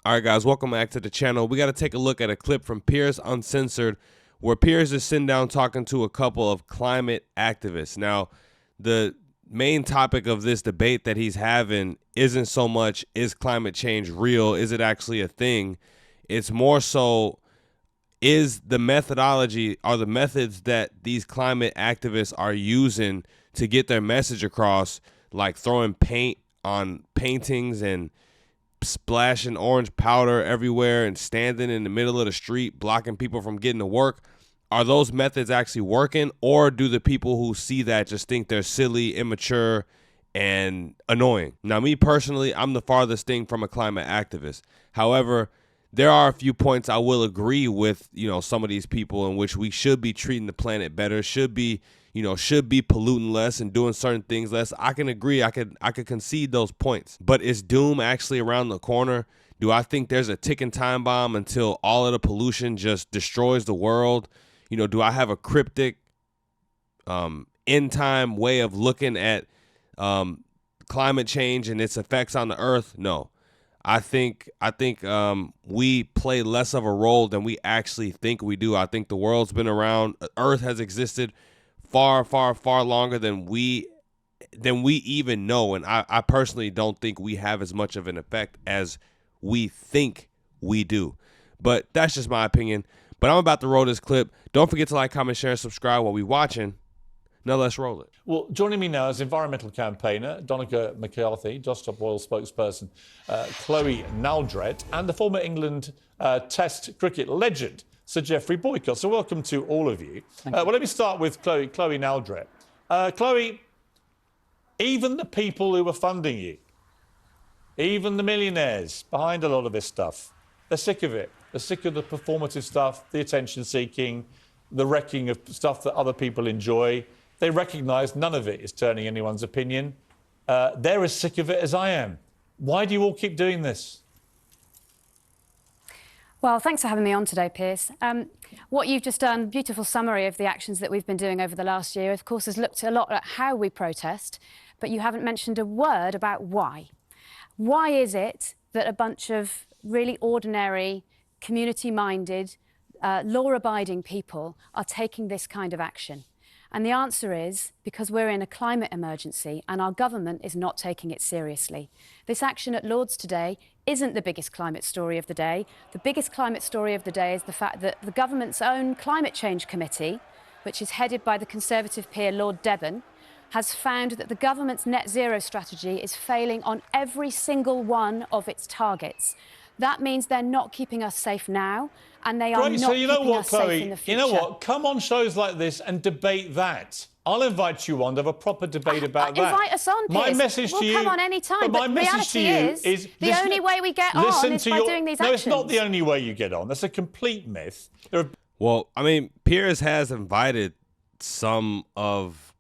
All right, guys, welcome back to the channel. We got to take a look at a clip from Piers Uncensored, where Piers is sitting down talking to a couple of climate activists. Now, the main topic of this debate that he's having isn't so much, is climate change real? Is it actually a thing? It's more so, is the methodology, are the methods that these climate activists are using to get their message across, like throwing paint on paintings and splashing orange powder everywhere and standing in the middle of the street blocking people from getting to work, are those methods actually working? Or do the people who see that just think they're silly, immature, and annoying? Now, me personally, I'm the farthest thing from a climate activist. However, there are a few points I will agree with, some of these people, in which we should be treating the planet better, should be polluting less and doing certain things less. I can agree. I could concede those points. But is doom actually around the corner? Do I think there's a ticking time bomb until all of the pollution just destroys the world? Do I have a cryptic end time way of looking at climate change and its effects on the earth? No. I think we play less of a role than we actually think we do. I think the world's been around. Earth has existed far, far, far longer than we even know. And I personally don't think we have as much of an effect as we think we do. But that's just my opinion. But I'm about to roll this clip. Don't forget to like, comment, share, and subscribe while we're watching. Now let's roll it. Well, joining me now is environmental campaigner Donica McCarthy, Just Stop Oil spokesperson Chloe Naldred, and the former England Test cricket legend Sir Jeffrey Boycott. So welcome to all of you. Well, let me start with Chloe Naldred. Chloe, even the people who are funding you, even the millionaires behind a lot of this stuff, they're sick of it. They're sick of the performative stuff, the attention-seeking, the wrecking of stuff that other people enjoy. They recognise none of it is turning anyone's opinion. They're as sick of it as I am. Why do you all keep doing this? Well, thanks for having me on today, Piers. What you've just done, beautiful summary of the actions that we've been doing over the last year, of course, has looked a lot at how we protest, but you haven't mentioned a word about why. Why is it that a bunch of really ordinary, community-minded, law-abiding people are taking this kind of action? And the answer is because we're in a climate emergency and our government is not taking it seriously. This action at Lord's today isn't the biggest climate story of the day. The biggest climate story of the day is the fact that the government's own climate change committee, which is headed by the Conservative peer Lord Debon, has found that the government's net zero strategy is failing on every single one of its targets. That means they're not keeping us safe now, and they are not keeping us safe in the future. You know what? Come on shows like this and debate that. I'll invite you on to have a proper debate about that. Invite us on, Piers. My message to you... We'll come on any time, but my message to you is the only way we get on is by doing these actions. No, it's not the only way you get on. That's a complete myth. Well, I mean, Piers has invited some of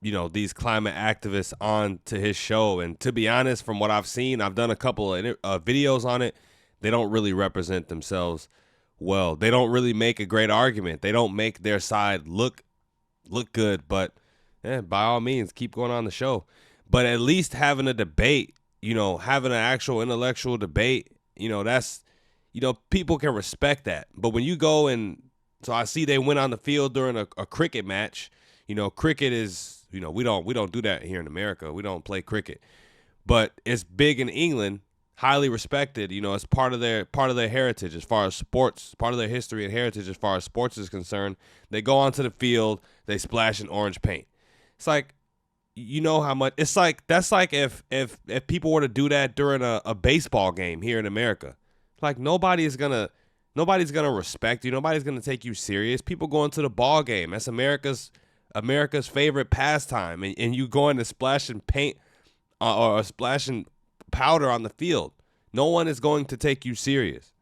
these climate activists on to his show. And to be honest, from what I've seen, I've done a couple of videos on it. They don't really represent themselves well. They don't really make a great argument. They don't make their side look good. But by all means, keep going on the show. But at least having a debate, having an actual intellectual debate, that's, people can respect that. But when you go so I see they went on the field during a cricket match. Cricket is, we don't do that here in America. We don't play cricket, but it's big in England, highly respected. It's part of their heritage as far as sports, part of their history and heritage as far as sports is concerned. They go onto the field, they splash in orange paint. It's like, how much it's like. That's like if people were to do that during a baseball game here in America, like nobody's gonna respect you. Nobody's gonna take you serious. People going to the ball game. That's America's favorite pastime, and you going to splashing paint or splashing powder on the field. No one is going to take you serious.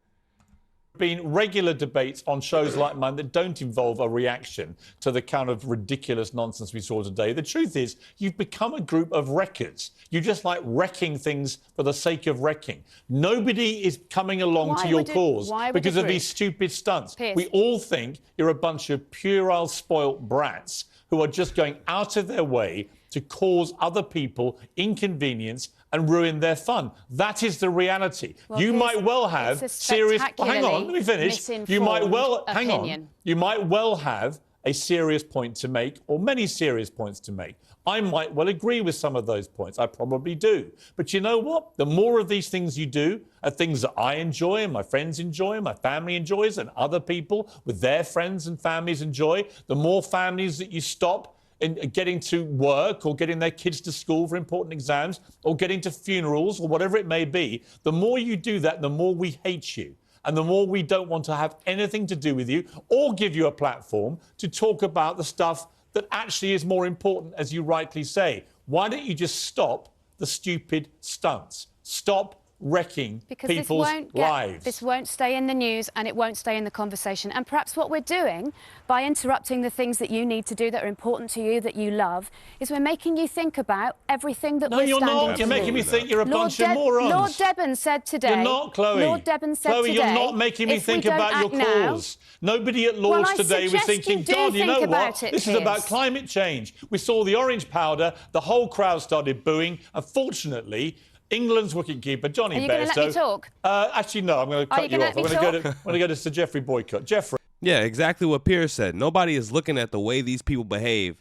Been regular debates on shows like mine that don't involve a reaction to the kind of ridiculous nonsense we saw today. The truth is, you've become a group of wreckers. You just like wrecking things for the sake of wrecking. Nobody is coming along to your cause because of these stupid stunts. Piers. We all think you're a bunch of puerile, spoilt brats who are just going out of their way to cause other people inconvenience and ruin their fun. That is the reality. Well, you might well have serious... Well, hang on, let me finish. You might well... Hang on. You might well have a serious point to make, or many serious points to make. I might well agree with some of those points. I probably do. But you know what? The more of these things you do are things that I enjoy and my friends enjoy and my family enjoys and other people with their friends and families enjoy, the more families that you stop in getting to work or getting their kids to school for important exams or getting to funerals or whatever it may be, the more you do that, the more we hate you. And the more we don't want to have anything to do with you or give you a platform to talk about the stuff that actually is more important, as you rightly say. Why don't you just stop the stupid stunts? Stop wrecking people's lives. This won't stay in the news and it won't stay in the conversation. And perhaps what we're doing by interrupting the things that you need to do that are important to you, that you love, is we're making you think about everything that we're standing for. No, you're not. You're making me think you're a bunch of morons. Lord Debon said today... You're not, Chloe. Lord Debon said Chloe, today... you're not making me think about your cause. Nobody at Lord's today was thinking, God, you know what? This is about climate change. We saw the orange powder, the whole crowd started booing. Unfortunately, England's wicketkeeper, Johnny Bairstow... Are you going to let me talk? Actually, no, I'm going to cut you off. I'm going to go to Sir Jeffrey Boycott. Jeffrey. Yeah, exactly what Piers said. Nobody is looking at the way these people behave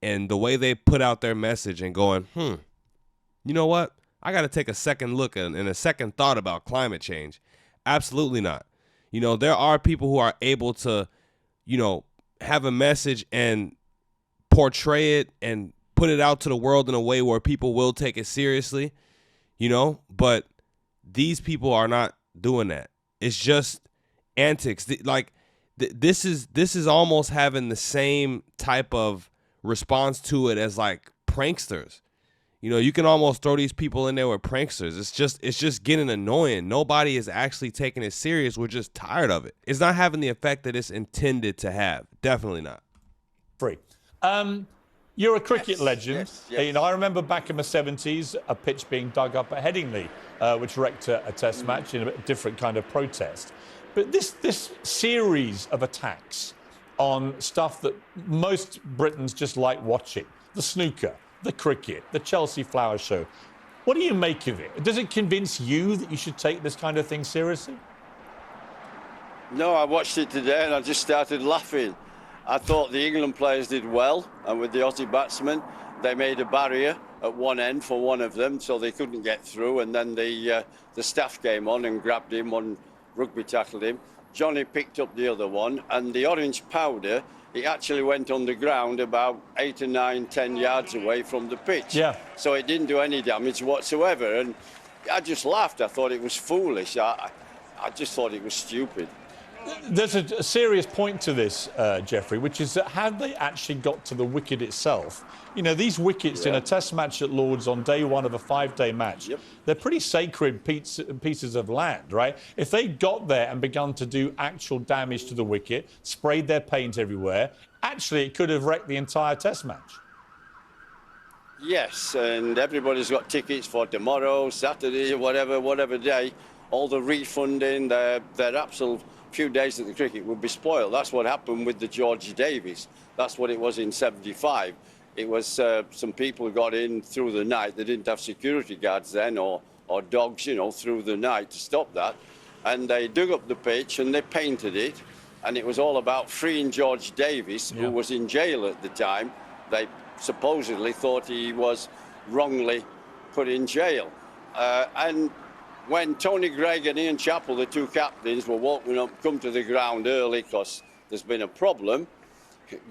and the way they put out their message and going, you know what? I got to take a second look and a second thought about climate change. Absolutely not. You know, there are people who are able to, you know, have a message and portray it and put it out to the world in a way where people will take it seriously, you know, but these people are not doing that. It's just antics. This is almost having the same type of response to it as like pranksters. You know, you can almost throw these people in there with pranksters. It's just getting annoying. Nobody is actually taking it serious. We're just tired of it. It's not having the effect that it's intended to have. Definitely not. Free. You're a cricket legend. Yes. You know, I remember back in the 70s, a pitch being dug up at Headingley, which wrecked a test match in a different kind of protest. But this series of attacks on stuff that most Britons just like watching, the snooker, the cricket, the Chelsea Flower Show, what do you make of it? Does it convince you that you should take this kind of thing seriously? No, I watched it today and I just started laughing. I thought the England players did well, and with the Aussie batsmen, they made a barrier at one end for one of them, so they couldn't get through, and then the staff came on and grabbed him, one rugby tackled him. Johnny picked up the other one, and the orange powder, it actually went on the ground about 8 or 9, 10 yards away from the pitch. Yeah. So it didn't do any damage whatsoever, and I just laughed. I thought it was foolish. I just thought it was stupid. There's a serious point to this, Jeffrey, which is that had they actually got to the wicket itself, you know, these wickets in a test match at Lord's on day one of a 5-day match, they're pretty sacred pieces of land, right? If they got there and begun to do actual damage to the wicket, sprayed their paint everywhere, actually it could have wrecked the entire test match. Yes, and everybody's got tickets for tomorrow, Saturday, whatever day. All the refunding, their absolute few days at the cricket would be spoiled. That's what happened with the George Davis. That's what it was in 75. It was some people got in through the night. They didn't have security guards then or dogs, you know, through the night to stop that. And they dug up the pitch and they painted it. And it was all about freeing George Davis, who was in jail at the time. They supposedly thought he was wrongly put in jail. And when Tony Greig and Ian Chappell, the two captains, were walking up, come to the ground early because there's been a problem,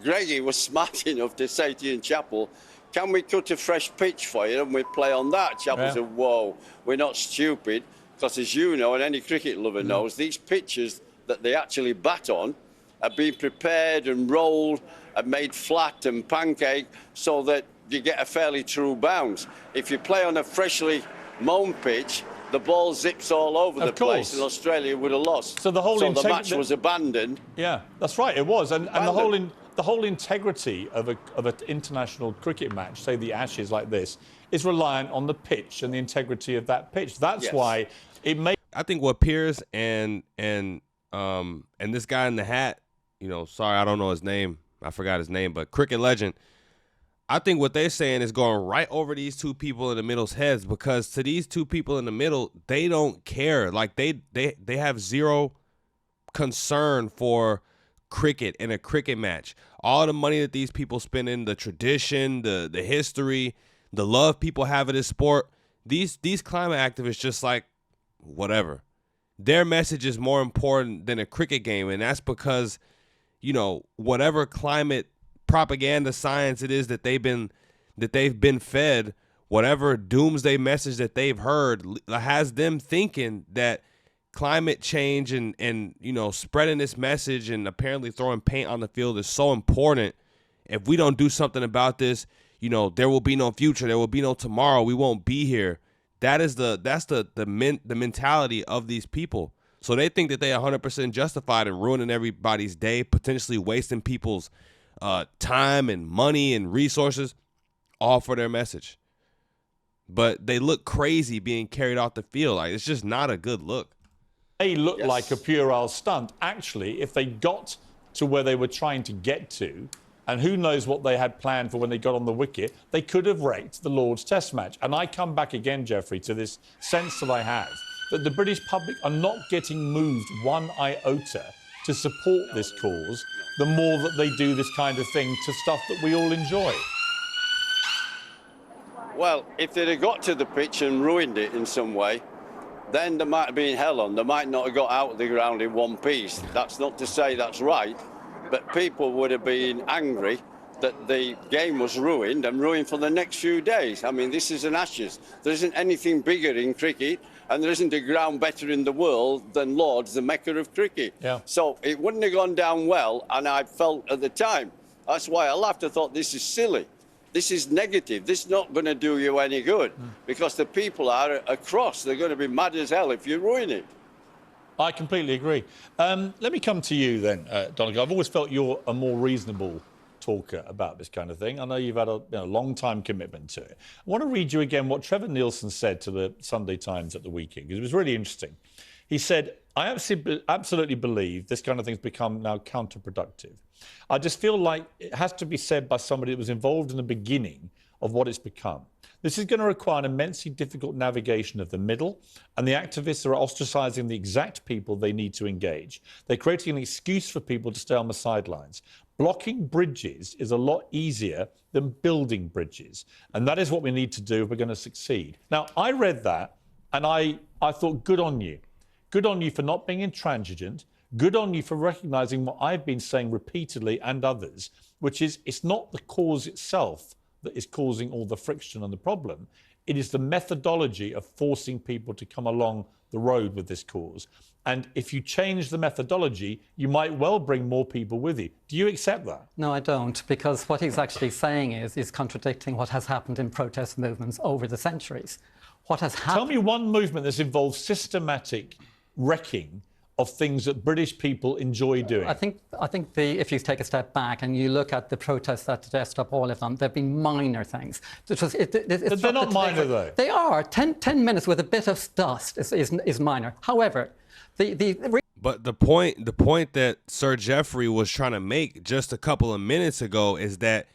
Greggy was smart enough to say to Ian Chappell, can we cut a fresh pitch for you and we play on that? Chappell said, whoa, we're not stupid, because as you know, and any cricket lover knows, these pitches that they actually bat on are being prepared and rolled and made flat and pancake so that you get a fairly true bounce. If you play on a freshly mown pitch, the ball zips all over the place, and Australia would have lost. So the match was abandoned. Yeah, that's right, it was. And the whole integrity of an international cricket match, say the Ashes like this, is reliant on the pitch and the integrity of that pitch. That's why it may... I think what Piers and this guy in the hat, you know, sorry, I don't know his name. I forgot his name, but cricket legend. I think what they're saying is going right over these two people in the middle's heads, because to these two people in the middle, they don't care. Like they have zero concern for cricket and a cricket match. All the money that these people spend in the tradition, the history, the love people have of this sport, these climate activists just like, whatever. Their message is more important than a cricket game, and that's because, you know, whatever climate propaganda science it is that they've been fed, whatever doomsday message that they've heard has them thinking that climate change and you know, spreading this message and apparently throwing paint on the field is so important. If we don't do something about this, you know, there will be no future, there will be no tomorrow, we won't be here. That's the mentality of these people. So they think that they 100% justified in ruining everybody's day, potentially wasting people's time and money and resources, all for their message. But they look crazy being carried off the field. Like, it's just not a good look. They look like a puerile stunt. Actually, if they got to where they were trying to get to, and who knows what they had planned for when they got on the wicket, they could have raked the Lord's Test match. And I come back again, Jeffrey, to this sense that I have, that the British public are not getting moved one iota to support this cause, the more that they do this kind of thing to stuff that we all enjoy. Well, if they'd have got to the pitch and ruined it in some way, then there might have been hell on. They might not have got out of the ground in one piece. That's not to say that's right, but people would have been angry that the game was ruined and ruined for the next few days. I mean, this is an Ashes. There isn't anything bigger in cricket, and there isn't a ground better in the world than Lord's, the mecca of cricket. Yeah. So it wouldn't have gone down well, and I felt at the time, that's why I laughed. I thought, this is silly. This is negative. This is not going to do you any good, because the people are across. They're going to be mad as hell if you ruin it. I completely agree. Let me come to you then, Donegal. I've always felt you're a more reasonable talker about this kind of thing. I know you've had a long-time commitment to it. I want to read you again what Trevor Nielsen said to the Sunday Times at the weekend, because it was really interesting. He said, I absolutely believe this kind of thing's become now counterproductive. I just feel like it has to be said by somebody that was involved in the beginning of what it's become. This is going to require an immensely difficult navigation of the middle, and the activists are ostracising the exact people they need to engage. They're creating an excuse for people to stay on the sidelines. Blocking bridges is a lot easier than building bridges, and that is what we need to do if we're going to succeed. Now, I read that, and I thought, good on you. Good on you for not being intransigent. Good on you for recognising what I've been saying repeatedly, and others, which is it's not the cause itself that is causing all the friction and the problem. It is the methodology of forcing people to come along the road with this cause. And if you change the methodology, you might well bring more people with you. Do you accept that? No, I don't, because what he's actually saying is contradicting what has happened in protest movements over the centuries. What has happened... Tell me one movement that's involved systematic wrecking of things that British people enjoy doing. I think if you take a step back and you look at the protests that dressed up all of them, they've been minor things. But they're not minor, though. They are. 10 minutes with a bit of dust is minor. However, But the point that Sir Jewfy was trying to make just a couple of minutes ago is that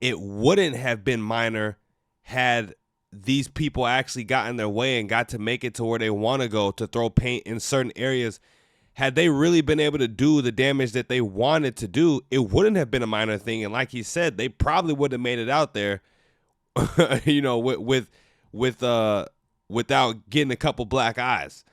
it wouldn't have been minor had these people actually got in their way and got to make it to where they want to go, to throw paint in certain areas. Had they really been able to do the damage that they wanted to do, it wouldn't have been a minor thing. And like he said, they probably would have made it out there, you know, without getting a couple black eyes.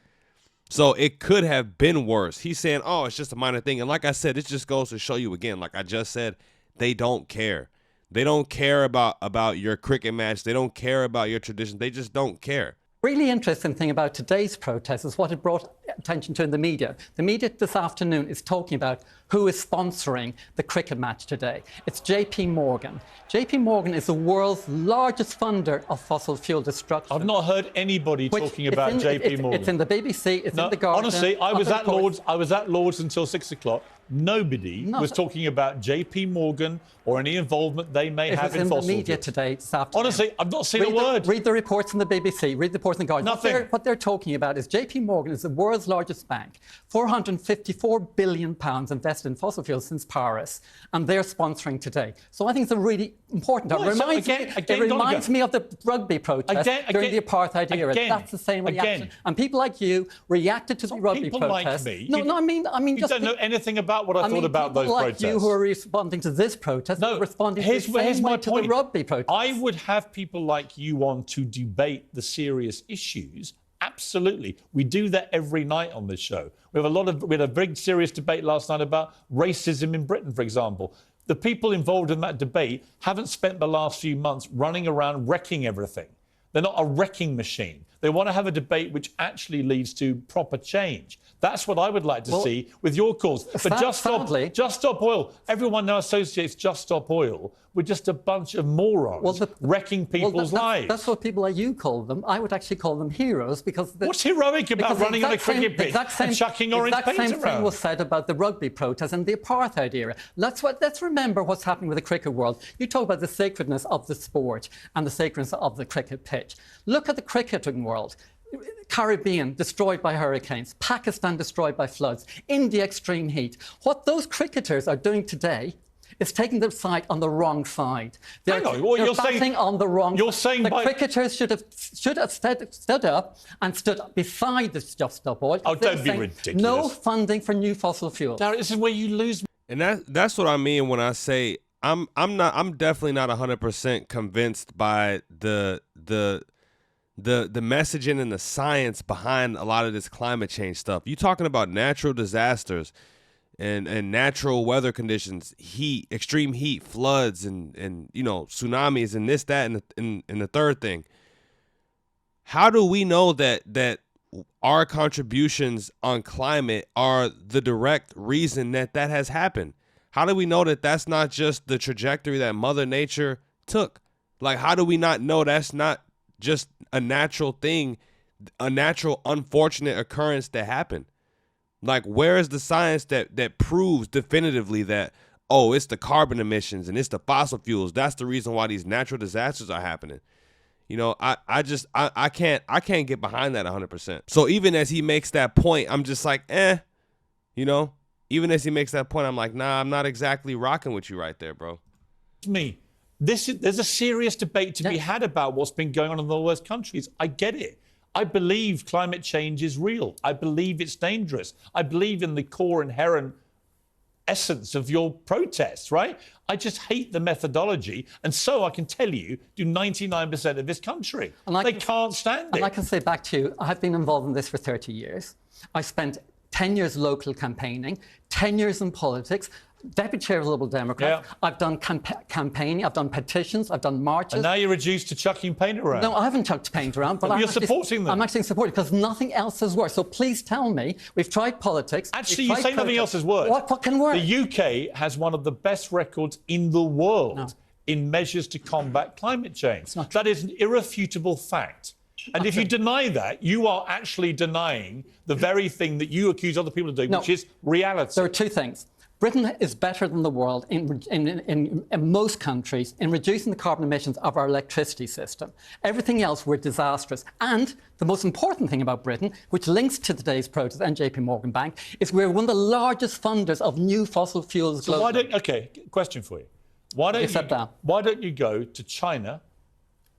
So it could have been worse. He's saying, oh, it's just a minor thing. And like I said, it just goes to show you again, like I just said, they don't care. They don't care about your cricket match. They don't care about your tradition. They just don't care. Really interesting thing about today's protest is what it brought attention to in the media. The media this afternoon is talking about who is sponsoring the cricket match today. It's JP Morgan. JP Morgan is the world's largest funder of fossil fuel destruction. I've not heard anybody talking about JP Morgan. It's in the BBC, it's in The Guardian. Honestly, I was at Lord's until 6 o'clock. Nobody was talking about JP Morgan or any involvement they may have in fossil fuels. It was in the media today, this afternoon. Honestly, I've not seen a word. Read the reports in the BBC, read the reports in the Guardian. Nothing. What they're talking about is JP Morgan is the world's largest bank, £454 billion invested in fossil fuels since Paris, and they're sponsoring today. So I think it's a really important. Well, it reminds me of the rugby protest during the apartheid era. That's the same reaction. And people like you reacted to the rugby protest. Like me. No, I mean, you just don't know anything about what I thought about those protests. People like you who are responding to this protest, responding to the rugby protest. I would have people like you on to debate the serious issues. Absolutely. We do that every night on this show. We had a very serious debate last night about racism in Britain, for example. The people involved in that debate haven't spent the last few months running around wrecking everything. They're not a wrecking machine. They want to have a debate which actually leads to proper change. That's what I would like to see with your cause. But Just Stop Oil. Everyone now associates Just Stop Oil with just a bunch of morons wrecking people's lives. That's what people like you call them. I would actually call them heroes because... What's heroic about running on a cricket pitch and chucking orange paint around? The same thing was said about the rugby protests and the apartheid era. Let's remember what's happening with the cricket world. You talk about the sacredness of the sport and the sacredness of the cricket pitch. Look at the cricketing world. Caribbean destroyed by hurricanes, Pakistan destroyed by floods, India extreme heat. What those cricketers are doing today is taking their side on the wrong side. They're batting on the wrong side. The cricketers should have stood up and stood beside this Just Stop Oil. Oh, don't be ridiculous. No funding for new fossil fuels. Darren, this is where you lose me. And that's what I mean when I say I'm definitely not 100% convinced by the messaging and the science behind a lot of this climate change stuff. You talking about natural disasters and natural weather conditions, heat, extreme heat, floods, and tsunamis, and this, that, and the third thing. How do we know that our contributions on climate are the direct reason that has happened? How do we know that that's not just the trajectory that Mother Nature took? Like, how do we not know that's not just a natural thing, a natural unfortunate occurrence that happened? Like, where is the science that proves definitively that, oh, it's the carbon emissions and it's the fossil fuels, that's the reason why these natural disasters are happening? I can't get behind that 100%. So even as he makes that point, I'm just like, even as he makes that point, I'm like, nah, I'm not exactly rocking with you right there, bro. There's a serious debate to be had about what's been going on in the worst countries. I get it. I believe climate change is real. I believe it's dangerous. I believe in the core inherent essence of your protests, right? I just hate the methodology. And so I can tell you, do 99% of this country. They can't stand it. And I can say back to you, I've been involved in this for 30 years. I spent 10 years local campaigning, 10 years in politics. Deputy Chair of the Liberal Democrats. Yeah. I've done campaigning, I've done petitions, I've done marches. And now you're reduced to chucking paint around. No, I haven't chucked paint around. But you're supporting them. I'm actually supporting because nothing else has worked. So please tell me, we've tried politics. Actually, you say nothing else has worked. What can work? The UK has one of the best records in the world in measures to combat climate change. That is an irrefutable fact. And if you deny that, you are actually denying the very thing that you accuse other people of doing, which is reality. There are two things. Britain is better than the world in most countries in reducing the carbon emissions of our electricity system. Everything else, we're disastrous. And the most important thing about Britain, which links to today's protest and JP Morgan Bank, is we're one of the largest funders of new fossil fuels globally. Question for you. Why don't you go to China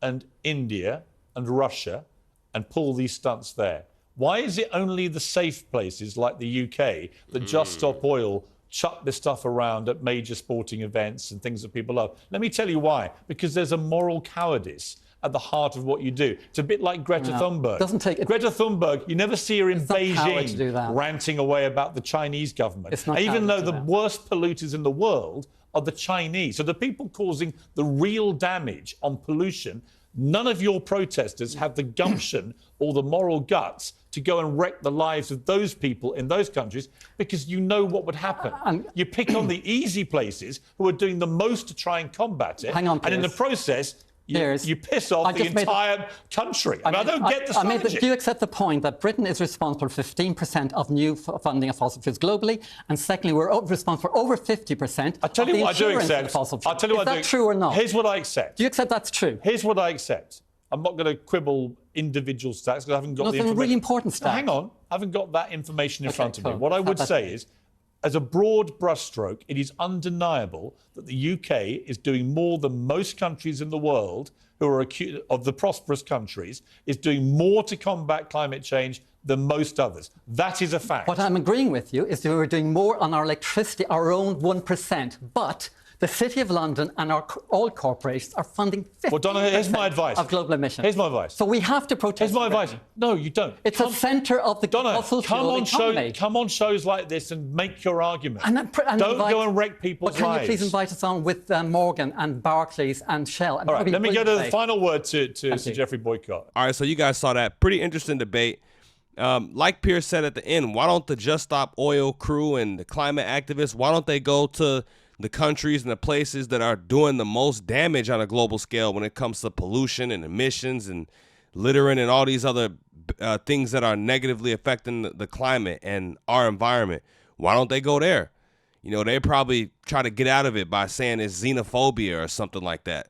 and India and Russia and pull these stunts there? Why is it only the safe places like the UK that Just Stop Oil chuck this stuff around at major sporting events and things that people love? Let me tell you why. Because there's a moral cowardice at the heart of what you do. It's a bit like Greta Thunberg. Greta Thunberg, you never see her in Beijing ranting away about the Chinese government. Even though the worst polluters in the world are the Chinese. So the people causing the real damage on pollution, none of your protesters have the gumption or the moral guts to go and wreck the lives of those people in those countries because you know what would happen. You pick on the easy places who are doing the most to try and combat it. Hang on, and in the process, You piss off the entire country. I don't get the strategy. Do you accept the point that Britain is responsible for 15% of new funding of fossil fuels globally, and secondly, we're responsible for over 50% I tell you what I do accept. Fossil fuels? I'll tell you what I do. Is that true or not? Here's what I accept. Do you accept that's true? Here's what I accept. I'm not going to quibble individual stats because I haven't got the information. really important stats. Now, hang on. I haven't got that information in front of me. What I would say is, as a broad brushstroke, it is undeniable that the UK is doing more than most countries in the world who are of the prosperous countries, is doing more to combat climate change than most others. That is a fact. What I'm agreeing with you is that we're doing more on our electricity, our own 1%, but the City of London and all corporations are funding 50% here's my advice. Of global emissions. Here's my advice. So we have to protest. Here's my advice. No, you don't. It's a centre of the fossil fuel economy. Come on shows like this and make your argument. And don't go and wreck people's lives. Can you please invite us on with Morgan and Barclays and Shell? All right, let me go to the final word to Sir Jeffrey Boycott. All right, so you guys saw that. Pretty interesting debate. Like Piers said at the end, why don't the Just Stop Oil crew and the climate activists, why don't they go to the countries and the places that are doing the most damage on a global scale when it comes to pollution and emissions and littering and all these other things that are negatively affecting the climate and our environment? Why don't they go there? You know, they probably try to get out of it by saying it's xenophobia or something like that.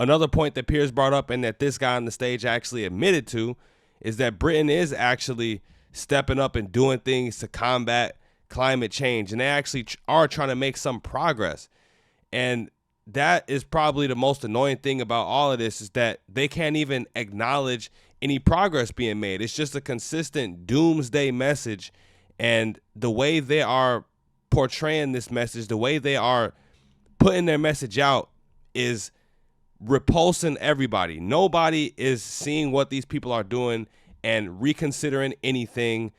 Another point that Piers brought up and that this guy on the stage actually admitted to is that Britain is actually stepping up and doing things to combat climate change, and they actually are trying to make some progress. And that is probably the most annoying thing about all of this, is that they can't even acknowledge any progress being made. It's just a consistent doomsday message, and the way they are portraying this message, the way they are putting their message out is repulsing everybody. Nobody is seeing what these people are doing and reconsidering anything,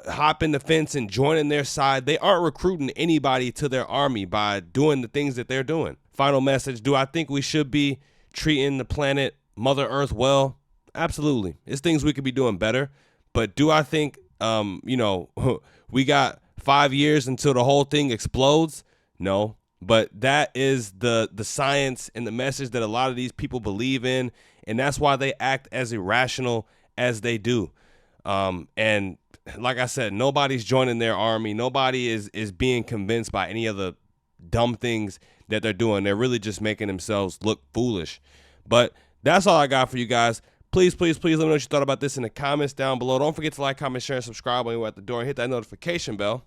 hopping the fence and joining their side. They aren't recruiting anybody to their army by doing the things that they're doing. Final message, do I think we should be treating the planet, Mother Earth, well? Absolutely. There's things we could be doing better. But do I think, we got 5 years until the whole thing explodes? No. But that is the science and the message that a lot of these people believe in. And that's why they act as irrational as they do. And like I said, nobody's joining their army. Nobody is being convinced by any of the dumb things that they're doing. They're really just making themselves look foolish. But that's all I got for you guys. Please, please, please let me know what you thought about this in the comments down below. Don't forget to like, comment, share, and subscribe when you're at the door. And hit that notification bell.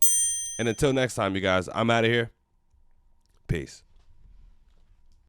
And until next time, you guys, I'm out of here. Peace.